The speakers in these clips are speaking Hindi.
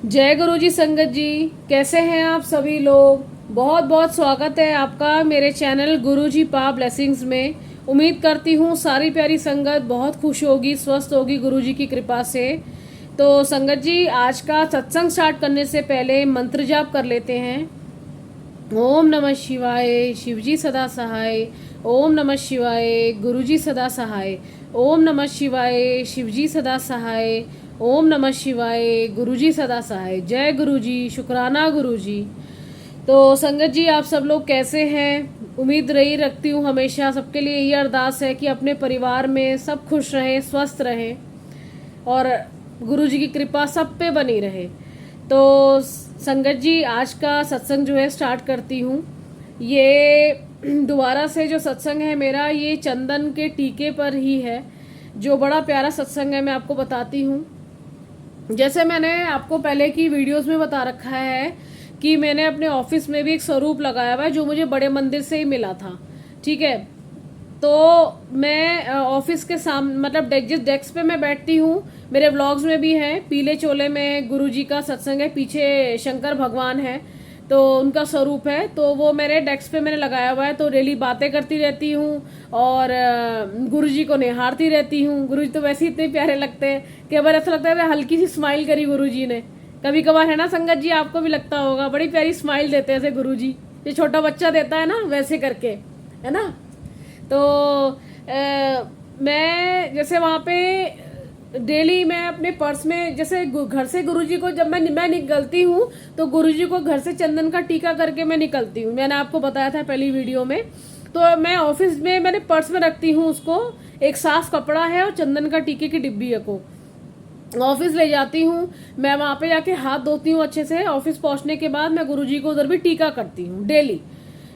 जय गुरु जी संगत जी। कैसे हैं आप सभी लोग। बहुत बहुत स्वागत है आपका मेरे चैनल गुरु जी पा ब्लेसिंग्स में। उम्मीद करती हूँ सारी प्यारी संगत बहुत खुश होगी, स्वस्थ होगी गुरु जी की कृपा से। तो संगत जी, आज का सत्संग स्टार्ट करने से पहले मंत्र जाप कर लेते हैं। ओम नमः शिवाय, शिवजी सदा सहाय। ओम नमः शिवाय, गुरुजी सदा सहाय। ओम नमः शिवाय, शिवजी सदा सहाय। ओम नमः शिवाय, गुरुजी सदा सहाय। जय गुरुजी, शुक्राना गुरुजी। तो संगत जी, आप सब लोग कैसे हैं। उम्मीद रही रखती हूँ हमेशा सबके लिए यही अरदास है कि अपने परिवार में सब खुश रहें, स्वस्थ रहें और गुरु जी की कृपा सब पे बनी रहे। तो संगत जी, आज का सत्संग जो है स्टार्ट करती हूँ। ये दोबारा से जो सत्संग है मेरा, ये चंदन के टीके पर ही है, जो बड़ा प्यारा सत्संग है। मैं आपको बताती हूँ। जैसे मैंने आपको पहले की वीडियोस में बता रखा है कि मैंने अपने ऑफिस में भी एक स्वरूप लगाया हुआ है जो मुझे बड़े मंदिर से ही मिला था। ठीक है। तो मैं ऑफिस के सामने, मतलब जिस डेस्क पे मैं बैठती हूँ, मेरे व्लॉग्स में भी है, पीले चोले में गुरु जी का सत्संग है, पीछे शंकर भगवान है, तो उनका स्वरूप है। तो वो मेरे डेस्क पे मैंने लगाया हुआ है। तो डेली बातें करती रहती हूँ और गुरु जी को निहारती रहती हूँ। गुरु जी तो वैसे ही इतने प्यारे लगते हैं कि अगर ऐसा लगता है हल्की सी स्माइल करी गुरु जी ने। कभी कभार है ना संगत जी, आपको भी लगता होगा, बड़ी प्यारी स्माइल देते हैं ऐसे गुरु जी, जो छोटा बच्चा देता है ना, वैसे करके, है ना। तो मैं जैसे वहाँ पे डेली मैं अपने पर्स में, जैसे घर से गुरुजी को जब मैं निकलती हूँ तो गुरुजी को घर से चंदन का टीका करके मैं निकलती हूँ। मैंने आपको बताया था पहली वीडियो में। तो मैं ऑफिस में मैंने पर्स में रखती हूँ उसको, एक साफ कपड़ा है और चंदन का टीके की डिब्बी है को ऑफिस ले जाती हूँ। मैं वहाँ पे जाके हाथ धोती हूँ अच्छे से। ऑफिस पहुँचने के बाद मैं गुरुजी को उधर भी टीका करती हूँ। डेली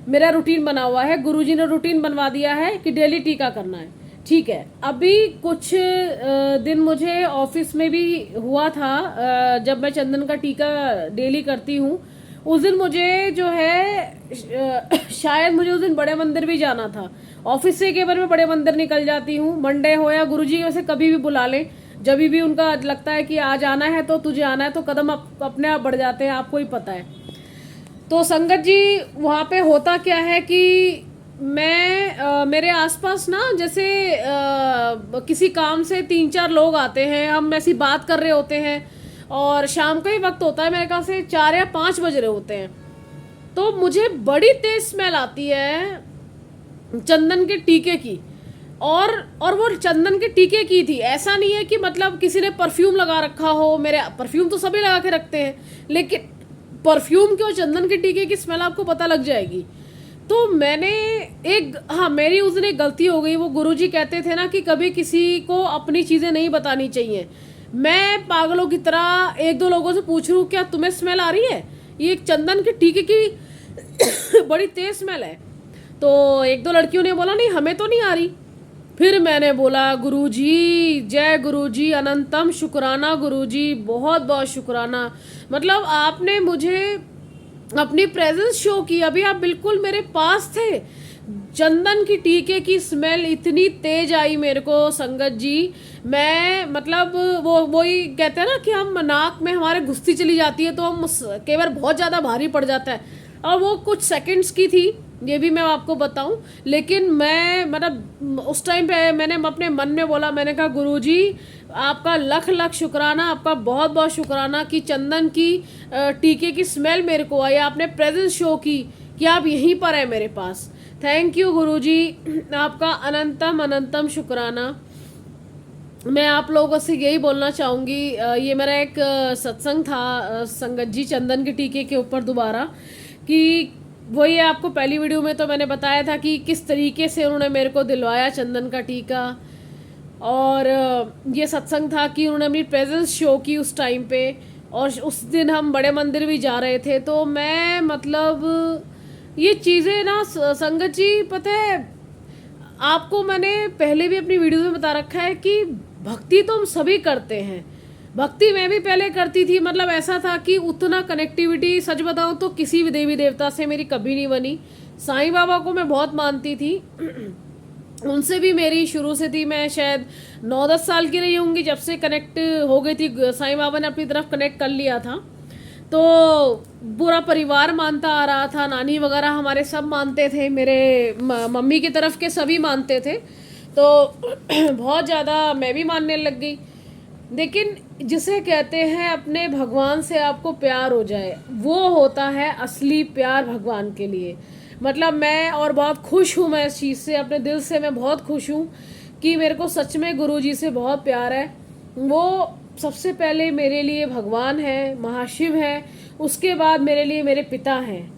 मेरा रूटीन बना हुआ है, गुरुजी ने रूटीन बनवा दिया है कि डेली टीका करना है। ठीक है। अभी कुछ दिन मुझे ऑफिस में भी हुआ था, जब मैं चंदन का टीका डेली करती हूँ, उस दिन मुझे जो है शायद मुझे उस दिन बड़े मंदिर भी जाना था। ऑफिस से केवल मैं बड़े मंदिर निकल जाती हूँ। मंडे हो या गुरुजी वैसे कभी भी बुला लें, जब भी उनका लगता है कि आज आना है तो तुझे आना है, तो कदम अपने आप बढ़ जाते हैं, आपको ही पता है। तो संगत जी, वहाँ पे होता क्या है कि मैं मेरे आसपास ना, जैसे किसी काम से 3-4 लोग आते हैं, हम ऐसी बात कर रहे होते हैं और शाम का ही वक्त होता है, मेरे ख्याल से 4 या 5 बज रहे होते हैं। तो मुझे बड़ी तेज स्मेल आती है चंदन के टीके की। और वो चंदन के टीके की थी। ऐसा नहीं है कि मतलब किसी ने परफ्यूम लगा रखा हो। मेरे परफ्यूम तो सभी लगा के रखते हैं, लेकिन परफ्यूम के और चंदन के टीके की स्मेल आपको पता लग जाएगी। तो मैंने मेरी उस दिन एक गलती हो गई। वो गुरुजी कहते थे ना कि कभी किसी को अपनी चीज़ें नहीं बतानी चाहिए। मैं पागलों की तरह 1-2 लोगों से पूछ रही हूँ, क्या तुम्हें स्मेल आ रही है? ये एक चंदन के टीके की बड़ी तेज स्मेल है। तो 1-2 लड़कियों ने बोला नहीं, हमें तो नहीं आ रही। फिर मैंने बोला गुरुजी, जय गुरुजी, अनंतम शुक्राना गुरुजी, बहुत बहुत शुक्राना। मतलब आपने मुझे अपनी प्रेजेंस शो की। अभी आप बिल्कुल मेरे पास थे। चंदन की टीके की स्मेल इतनी तेज आई मेरे को संगत जी। मैं मतलब वही कहते हैं ना कि हम नाक में हमारे घुसती चली जाती है, तो हम कई बार बहुत ज़्यादा भारी पड़ जाता है। और वो कुछ सेकंड्स की थी, ये भी मैं आपको बताऊं। लेकिन मैं मतलब उस टाइम पे मैंने अपने मन में बोला, मैंने कहा गुरुजी आपका लख लख शुक्राना, आपका बहुत बहुत शुक्राना कि चंदन की टीके की स्मेल मेरे को आई, आपने प्रेजेंस शो की कि आप यहीं पर है मेरे पास। थैंक यू गुरुजी, आपका अनंतम अनंतम शुक्राना। मैं आप लोगों से यही बोलना चाहूँगी। ये मेरा एक सत्संग था संगत जी चंदन के टीके के ऊपर दोबारा, कि वही आपको पहली वीडियो में तो मैंने बताया था कि किस तरीके से उन्होंने मेरे को दिलवाया चंदन का टीका। और ये सत्संग था कि उन्होंने अपनी प्रेजेंस शो की उस टाइम पे। और उस दिन हम बड़े मंदिर भी जा रहे थे। तो मैं मतलब ये चीज़ें ना संगत जी, पता है आपको, मैंने पहले भी अपनी वीडियो में बता रखा है कि भक्ति तो हम सभी करते हैं। भक्ति मैं भी पहले करती थी। मतलब ऐसा था कि उतना कनेक्टिविटी सच बताऊं तो किसी भी देवी देवता से मेरी कभी नहीं बनी। साईं बाबा को मैं बहुत मानती थी, उनसे भी मेरी शुरू से थी। मैं शायद 9-10 साल की रही होंगी जब से कनेक्ट हो गई थी। साईं बाबा ने अपनी तरफ कनेक्ट कर लिया था। तो पूरा परिवार मानता आ रहा था, नानी वगैरह हमारे सब मानते थे, मेरे मम्मी की तरफ के सभी मानते थे, तो बहुत ज़्यादा मैं भी मानने लग गई। लेकिन जिसे कहते हैं अपने भगवान से आपको प्यार हो जाए, वो होता है असली प्यार भगवान के लिए। मतलब मैं और बहुत खुश हूँ मैं इस चीज़ से, अपने दिल से मैं बहुत खुश हूँ कि मेरे को सच में गुरुजी से बहुत प्यार है। वो सबसे पहले मेरे लिए भगवान है, महाशिव है, उसके बाद मेरे लिए मेरे पिता हैं,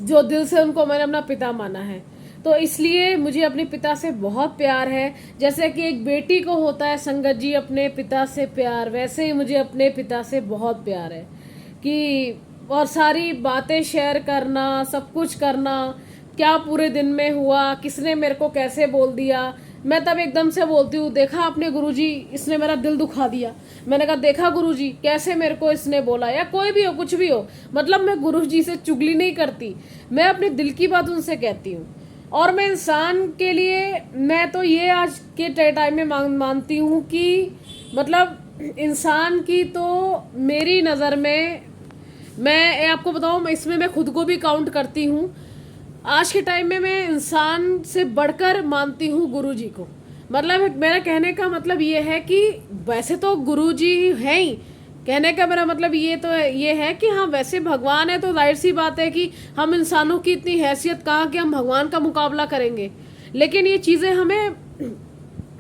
जो दिल से उनको मैंने अपना पिता माना है। तो इसलिए मुझे अपने पिता से बहुत प्यार है। जैसे कि एक बेटी को होता है संगत जी अपने पिता से प्यार, वैसे ही मुझे अपने पिता से बहुत प्यार है कि और सारी बातें शेयर करना, सब कुछ करना, क्या पूरे दिन में हुआ, किसने मेरे को कैसे बोल दिया, मैं तब एकदम से बोलती हूँ, देखा आपने गुरुजी, इसने मेरा दिल दुखा दिया। मैंने कहा देखा गुरुजी कैसे मेरे को इसने बोला, या कोई भी हो कुछ भी हो, मतलब मैं गुरुजी से चुगली नहीं करती, मैं अपने दिल की बात उनसे कहती हूँ। और मैं इंसान के लिए, मैं तो ये आज के टाइम में मानती हूँ कि मतलब इंसान की तो मेरी नज़र में, मैं आपको बताऊँ, इसमें मैं खुद को भी काउंट करती हूँ। आज के टाइम में मैं इंसान से बढ़कर मानती हूँ गुरुजी को। मतलब मेरा कहने का मतलब ये है कि वैसे तो गुरुजी हैं ही, कहने का मेरा मतलब ये है कि हाँ वैसे भगवान है, तो जाहिर सी बात है कि हम इंसानों की इतनी हैसियत कहाँ कि हम भगवान का मुकाबला करेंगे। लेकिन ये चीज़ें हमें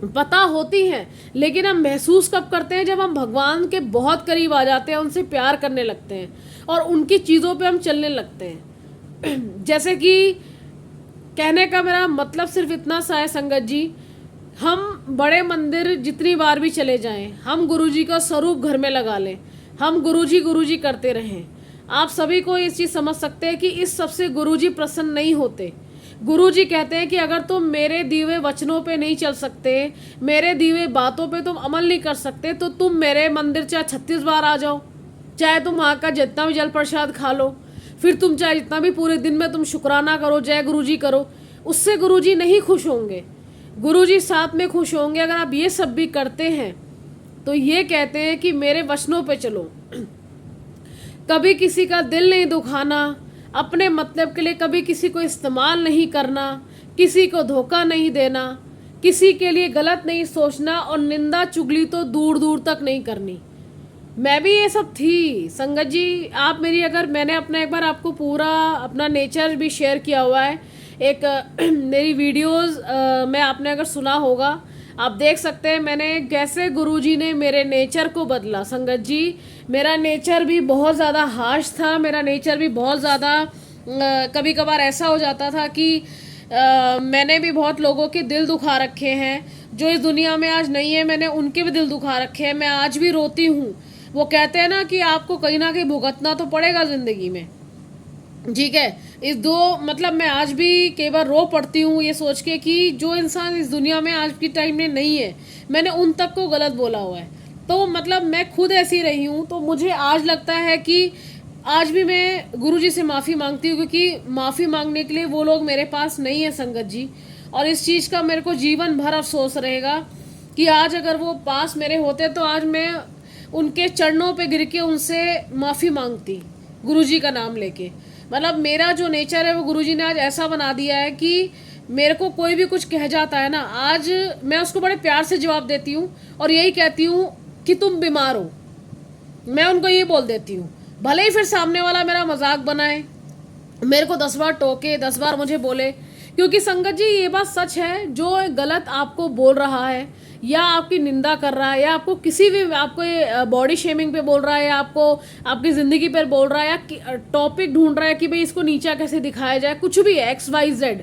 पता होती हैं, लेकिन हम महसूस कब करते हैं, जब हम भगवान के बहुत करीब आ जाते हैं, उनसे प्यार करने लगते हैं और उनकी चीज़ों पे हम चलने लगते हैं। जैसे कि कहने का मेरा मतलब सिर्फ इतना सा है संगत जी, हम बड़े मंदिर जितनी बार भी चले जाएं, हम गुरुजी का स्वरूप घर में लगा लें, हम गुरुजी गुरुजी करते रहें, आप सभी को इस चीज़ समझ सकते हैं कि इस सबसे गुरुजी प्रसन्न नहीं होते। गुरुजी कहते हैं कि अगर तुम मेरे दिए हुए वचनों पे नहीं चल सकते, मेरे दिए हुए बातों पे तुम अमल नहीं कर सकते, तो तुम मेरे मंदिर चाहे 36 बार आ जाओ, चाहे तुम वहाँ का जितना भी जल प्रसाद खा लो, फिर तुम चाहे जितना भी पूरे दिन में तुम शुक्राना करो, जय गुरुजी करो, उससे गुरुजी नहीं खुश होंगे। गुरुजी साथ में खुश होंगे अगर आप ये सब भी करते हैं। तो ये कहते हैं कि मेरे वचनों पे चलो, कभी किसी का दिल नहीं दुखाना, अपने मतलब के लिए कभी किसी को इस्तेमाल नहीं करना, किसी को धोखा नहीं देना, किसी के लिए गलत नहीं सोचना, और निंदा चुगली तो दूर दूर तक नहीं करनी। मैं भी ये सब थी संगत जी। आप मेरी, अगर मैंने अपना एक बार आपको पूरा अपना नेचर भी शेयर किया हुआ है, एक मेरी वीडियोस में आपने अगर सुना होगा, आप देख सकते हैं मैंने कैसे गुरुजी ने मेरे नेचर को बदला। संगत जी मेरा नेचर भी बहुत ज़्यादा हार्श था, मेरा नेचर भी बहुत ज़्यादा कभी कभार ऐसा हो जाता था कि मैंने भी बहुत लोगों के दिल दुखा रखे हैं जो इस दुनिया में आज नहीं है, मैंने उनके भी दिल दुखा रखे हैं, मैं आज भी रोती हूँ। वो कहते हैं ना कि आपको कहीं ना कहीं भुगतना तो पड़ेगा ज़िंदगी में, ठीक है। इस दो मतलब मैं आज भी कई बार रो पड़ती हूँ ये सोच के कि जो इंसान इस दुनिया में आज की टाइम में नहीं है, मैंने उन तक को गलत बोला हुआ है। तो मतलब मैं खुद ऐसी रही हूँ, तो मुझे आज लगता है कि आज भी मैं गुरुजी से माफ़ी मांगती हूँ, क्योंकि माफ़ी मांगने के लिए वो लोग मेरे पास नहीं है संगत जी। और इस चीज़ का मेरे को जीवन भर अफसोस रहेगा कि आज अगर वो पास मेरे होते तो आज मैं उनके चरणों पे गिर के उनसे माफ़ी मांगती, गुरुजी का नाम लेके। मतलब मेरा जो नेचर है वो गुरुजी ने आज ऐसा बना दिया है कि मेरे को कोई भी कुछ कह जाता है ना, आज मैं उसको बड़े प्यार से जवाब देती हूँ और यही कहती हूँ कि तुम बीमार हो। मैं उनको ये बोल देती हूँ, भले ही फिर सामने वाला मेरा मजाक बनाए, मेरे को 10 बार टोके, 10 बार मुझे बोले, क्योंकि संगत जी ये बात सच है, जो गलत आपको बोल रहा है या आपकी निंदा कर रहा है या आपको किसी भी आपको बॉडी शेमिंग पे बोल रहा है या आपको आपकी ज़िंदगी पर बोल रहा है या टॉपिक ढूंढ रहा है कि भाई इसको नीचा कैसे दिखाया जाए, कुछ भी है XYZ,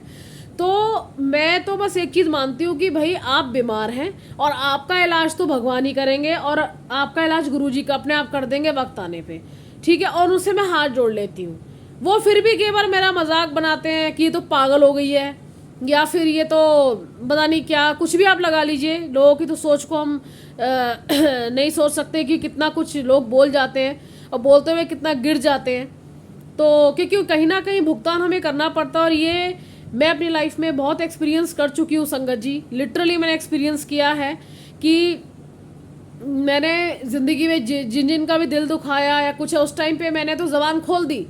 तो मैं तो बस एक चीज़ मानती हूँ कि भाई आप बीमार हैं और आपका इलाज तो भगवान ही करेंगे और आपका इलाज गुरुजी का अपने आप कर देंगे वक्त आने पे, ठीक है। और उनसे मैं हाथ जोड़ लेती हूँ। वो फिर भी कई बार मेरा मजाक बनाते हैं कि ये तो पागल हो गई है या फिर ये तो पता नहीं क्या, कुछ भी आप लगा लीजिए। लोगों की तो सोच को हम नहीं सोच सकते कि कितना कुछ लोग बोल जाते हैं और बोलते हुए कितना गिर जाते हैं। तो क्योंकि कहीं ना कहीं भुगतान हमें करना पड़ता है, और ये मैं अपनी लाइफ में बहुत एक्सपीरियंस कर चुकी हूँ संगत जी। लिटरली मैंने एक्सपीरियंस किया है कि मैंने ज़िंदगी में जिन जिन का भी दिल दुखाया या कुछ है, उस टाइम पे मैंने तो ज़बान खोल दी,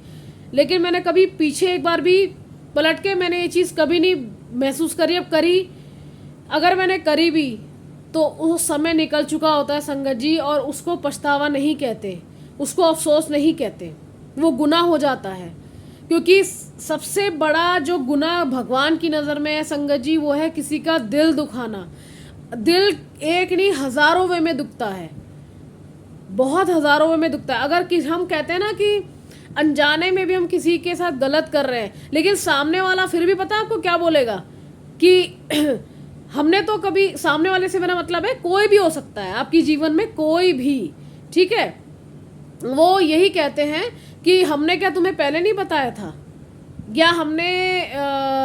लेकिन मैंने कभी पीछे एक बार भी पलट के मैंने ये चीज़ कभी नहीं महसूस करी। अब करी, अगर मैंने करी भी तो उस समय निकल चुका होता है संगत जी, और उसको पछतावा नहीं कहते, उसको अफसोस नहीं कहते, वो गुनाह हो जाता है। क्योंकि सबसे बड़ा जो गुनाह भगवान की नज़र में है संगत जी, वो है किसी का दिल दुखाना। दिल एक नहीं हज़ारों वे में दुखता है, बहुत हज़ारों वे में दुखता है। अगर कि हम कहते हैं ना कि अनजाने में भी हम किसी के साथ गलत कर रहे हैं, लेकिन सामने वाला फिर भी पता है आपको क्या बोलेगा कि हमने तो कभी, सामने वाले से मेरा मतलब है कोई भी हो सकता है आपकी जीवन में, कोई भी, ठीक है, वो यही कहते हैं कि हमने क्या तुम्हें पहले नहीं बताया था, या हमने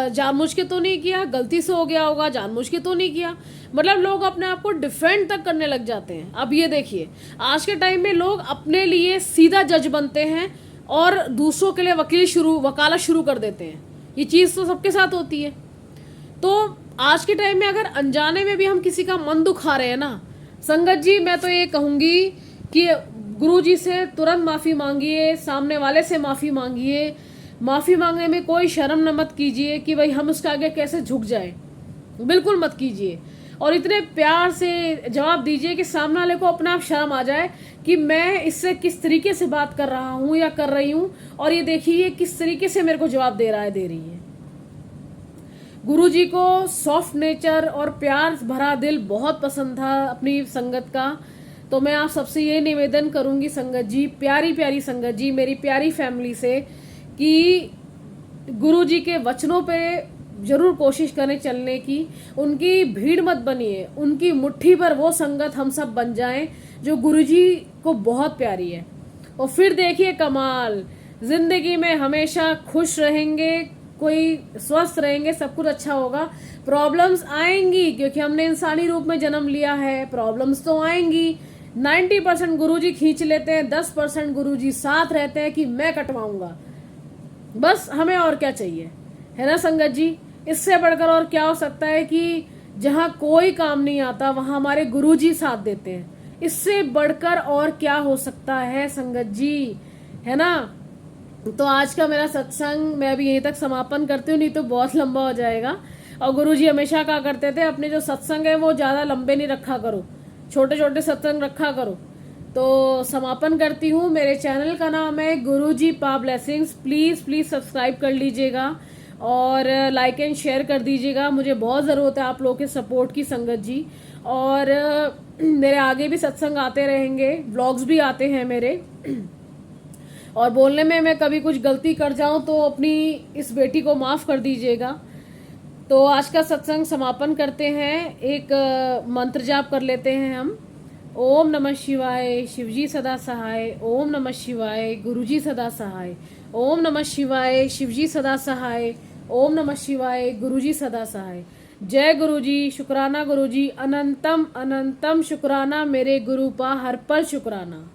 जानबूझ के तो नहीं किया, गलती से हो गया होगा, जानबूझ के तो नहीं किया। मतलब लोग अपने आप को डिफेंड तक करने लग जाते हैं। अब ये देखिए, आज के टाइम में लोग अपने लिए सीधा जज बनते हैं और दूसरों के लिए वकालत शुरू कर देते हैं। ये चीज़ तो सबके साथ होती है। तो आज के टाइम में अगर अनजाने में भी हम किसी का मन दुखा रहे हैं ना संगत जी, मैं तो ये कहूँगी कि गुरु जी से तुरंत माफ़ी मांगिए, सामने वाले से माफ़ी मांगिए। माफ़ी मांगने में कोई शर्म न मत कीजिए कि भाई हम उसके आगे कैसे झुक जाए, बिल्कुल मत कीजिए। और इतने प्यार से जवाब दीजिए कि सामने वाले को अपने आप शर्म आ जाए कि मैं इससे किस तरीके से बात कर रहा हूँ या कर रही हूँ, और ये देखिए किस तरीके से मेरे को जवाब दे रहा है, दे रही है। गुरुजी को सॉफ्ट नेचर और प्यार भरा दिल बहुत पसंद था अपनी संगत का। तो मैं आप सबसे ये निवेदन करूंगी संगत जी, प्यारी प्यारी संगत जी, मेरी प्यारी फैमिली से, कि गुरुजी के वचनों पे जरूर कोशिश करें चलने की। उनकी भीड़ मत बनिए, उनकी मुट्ठी पर वो संगत हम सब बन जाएं जो गुरुजी को बहुत प्यारी है। और फिर देखिए कमाल, जिंदगी में हमेशा खुश रहेंगे, कोई स्वस्थ रहेंगे, सब कुछ अच्छा होगा। प्रॉब्लम्स आएंगी क्योंकि हमने इंसानी रूप में जन्म लिया है, प्रॉब्लम्स तो आएंगी। 90% गुरुजी खींच लेते हैं, 10% गुरुजी साथ रहते हैं कि मैं कटवाऊंगा। बस हमें और क्या चाहिए, है ना संगत जी। इससे बढ़कर और क्या हो सकता है कि जहाँ कोई काम नहीं आता वहां हमारे गुरुजी साथ देते हैं। इससे बढ़कर और क्या हो सकता है संगत जी, है ना। तो आज का मेरा सत्संग मैं अभी यहीं तक समापन करती हूँ, नहीं तो बहुत लंबा हो जाएगा। और गुरुजी हमेशा कहा करते थे अपने जो सत्संग है वो ज्यादा लंबे नहीं रखा करो, छोटे छोटे सत्संग रखा करो। तो समापन करती हूँ। मेरे चैनल का नाम है गुरुजी पा ब्लेसिंग्स। प्लीज़ प्लीज़ सब्सक्राइब कर लीजिएगा और लाइक एंड शेयर कर दीजिएगा। मुझे बहुत ज़रूरत है आप लोगों के सपोर्ट की संगत जी। और मेरे आगे भी सत्संग आते रहेंगे, व्लॉग्स भी आते हैं मेरे। और बोलने में मैं कभी कुछ गलती कर जाऊं तो अपनी इस बेटी को माफ़ कर दीजिएगा। तो आज का सत्संग समापन करते हैं, एक मंत्र जाप कर लेते हैं हम। ओम नमः शिवाय, शिवजी सदा सहाय। ओम नमः शिवाय, गुरुजी सदा सहाय। ओम नमः शिवाय, शिवजी सदा सहाय। ओम नमः शिवाय, गुरुजी सदा सहाय। जय गुरुजी, शुक्राना गुरुजी, अनंतम अनंतम शुक्राना, मेरे गुरु पा हर पल शुक्राना।